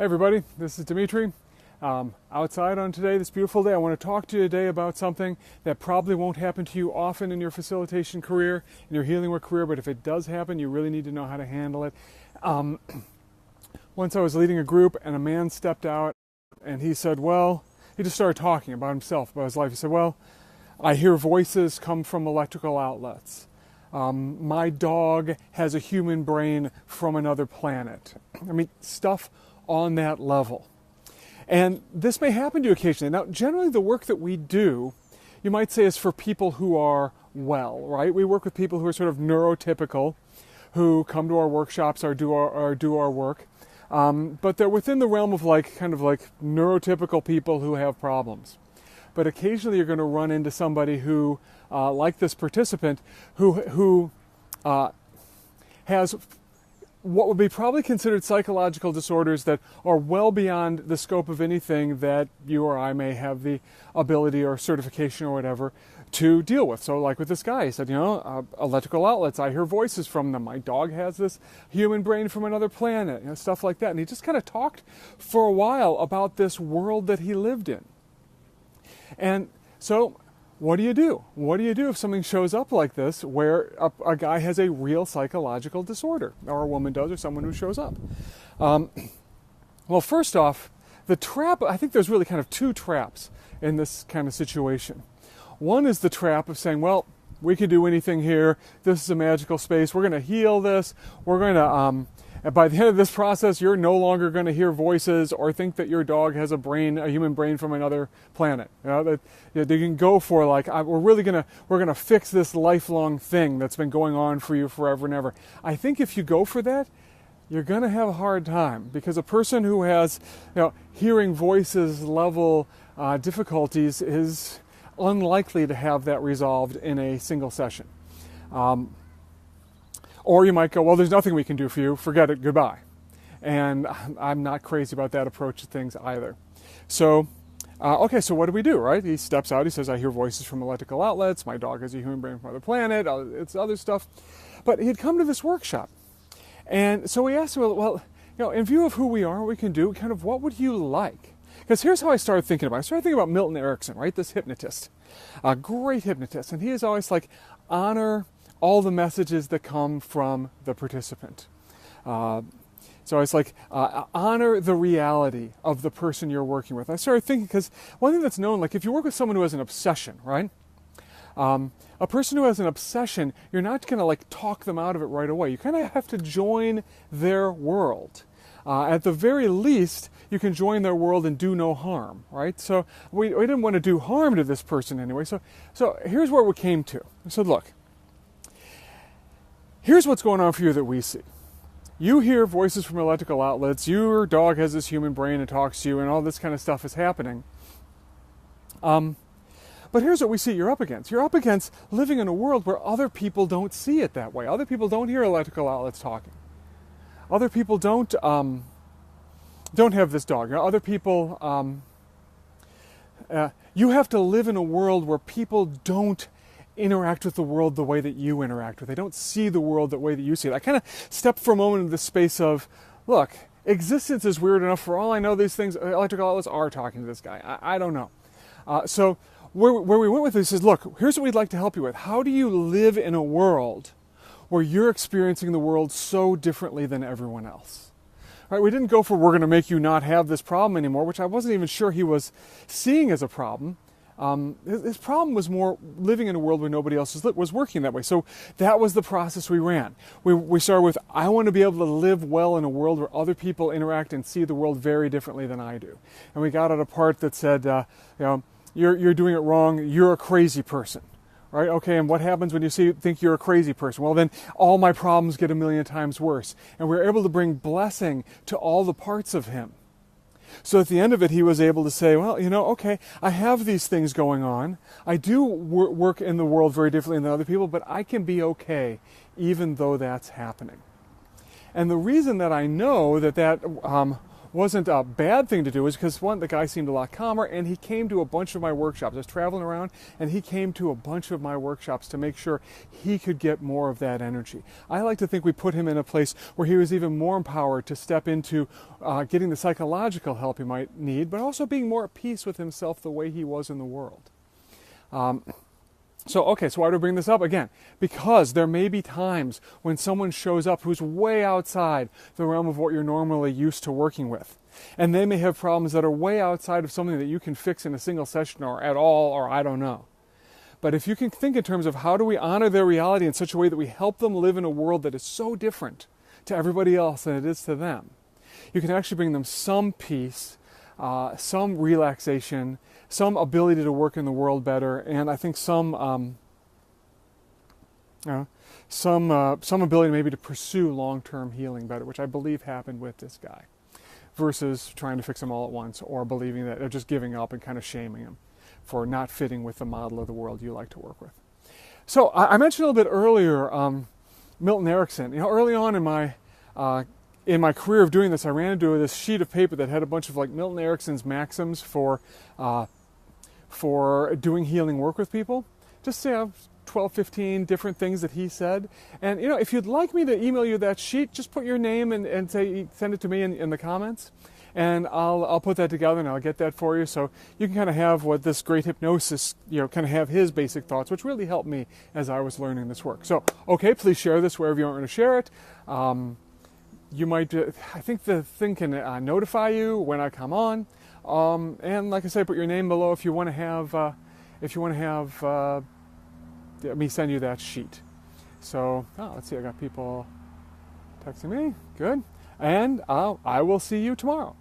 Hey everybody, this is Dimitri. Outside on today, this beautiful day, I want to talk to you today about something that probably won't happen to you often in your facilitation career, in your healing work career, but if it does happen, you really need to know how to handle it. Once I was leading a group and a man stepped out and he said, he just started talking about himself, about his life. He said, I hear voices come from electrical outlets. My dog has a human brain from another planet. I mean, stuff on that level. And this may happen to you occasionally. Now, generally the work that we do, you might say, is for people who are well, right? We work with people who are sort of neurotypical, who come to our workshops or do our work. But they're within the realm of kind of like neurotypical people who have problems. But occasionally you're going to run into somebody who, like this participant, who has what would be probably considered psychological disorders that are well beyond the scope of anything that you or I may have the ability or certification or whatever to deal with. So like with this guy, he said, electrical outlets, I hear voices from them. My dog has this human brain from another planet, stuff like that. And he just kind of talked for a while about this world that he lived in. And so what do you do? What do you do if something shows up like this where a guy has a real psychological disorder, or a woman does, or someone who shows up? Well, first off, the trap, I think there's really kind of two traps in this kind of situation. One is the trap of saying, we can do anything here. This is a magical space. We're going to heal this. We're going to, by the end of this process, you're no longer going to hear voices or think that your dog has a human brain from another planet. They can go for we're going to fix this lifelong thing that's been going on for you forever and ever. I think if you go for that, you're going to have a hard time, because a person who has, hearing voices level difficulties is unlikely to have that resolved in a single session. Or you might go, there's nothing we can do for you, forget it, goodbye. And I'm not crazy about that approach to things either. So, so what do we do, right? He steps out, he says, I hear voices from electrical outlets, my dog has a human brain from another planet, it's other stuff. But he'd come to this workshop. And so we asked him, in view of who we are, what we can do, kind of what would you like? Because here's how I started thinking about it. I started thinking about Milton Erickson, right? This hypnotist, a great hypnotist. And he is always honor all the messages that come from the participant. So it's honor the reality of the person you're working with. I started thinking, because one thing that's known, if you work with someone who has an obsession, right? A person who has an obsession, you're not going to talk them out of it right away. You kind of have to join their world. At the very least, you can join their world and do no harm, right? So we didn't want to do harm to this person anyway. So here's where we came to. I said, look, here's what's going on for you that we see. You hear voices from electrical outlets, your dog has this human brain and talks to you, and all this kind of stuff is happening. But here's what we see you're up against. You're up against living in a world where other people don't see it that way. Other people don't hear electrical outlets talking. Other people don't have this dog. Other people, you have to live in a world where people don't interact with the world the way that you interact with. They don't see the world the way that you see it. I kind of stepped for a moment into the space of, look, existence is weird enough. For all I know, these things, electrical outlets are talking to this guy. I don't know. So where we went with this is, look, here's what we'd like to help you with. How do you live in a world where you're experiencing the world so differently than everyone else? Right? We didn't go for, we're going to make you not have this problem anymore, which I wasn't even sure he was seeing as a problem. His problem was more living in a world where nobody else was working that way. So that was the process we ran. We started with, I want to be able to live well in a world where other people interact and see the world very differently than I do. And we got at a part that said, you're doing it wrong, you're a crazy person. Right? Okay, and what happens when you think you're a crazy person? Well, then all my problems get a million times worse. And we're able to bring blessing to all the parts of him. So at the end of it, he was able to say, okay, I have these things going on. I do work in the world very differently than other people, but I can be okay even though that's happening. And the reason that I know that wasn't a bad thing to do, is because one, the guy seemed a lot calmer, and he came to a bunch of my workshops. I was traveling around, and he came to a bunch of my workshops to make sure he could get more of that energy. I like to think we put him in a place where he was even more empowered to step into getting the psychological help he might need, but also being more at peace with himself the way he was in the world. So why do I bring this up? Again, because there may be times when someone shows up who's way outside the realm of what you're normally used to working with. And they may have problems that are way outside of something that you can fix in a single session or at all, or I don't know. But if you can think in terms of how do we honor their reality in such a way that we help them live in a world that is so different to everybody else than it is to them, you can actually bring them some peace, some relaxation, some ability to work in the world better, and I think some ability maybe to pursue long-term healing better, which I believe happened with this guy, versus trying to fix him all at once or believing that they're just giving up and kind of shaming him for not fitting with the model of the world you like to work with. So I mentioned a little bit earlier Milton Erickson. Early on in my career of doing this, I ran into this sheet of paper that had a bunch of like Milton Erickson's maxims for doing healing work with people. Just 12, 15 different things that he said. And if you'd like me to email you that sheet, just put your name and send it to me in the comments, and I'll put that together and I'll get that for you, so you can kind of have what this great hypnosis, kind of have his basic thoughts, which really helped me as I was learning this work. So, okay, please share this wherever you want me to share it. You might, I think the thing can notify you when I come on. And like I say, put your name below if you want to have, me send you that sheet. So, let's see, I got people texting me. Good. And I will see you tomorrow.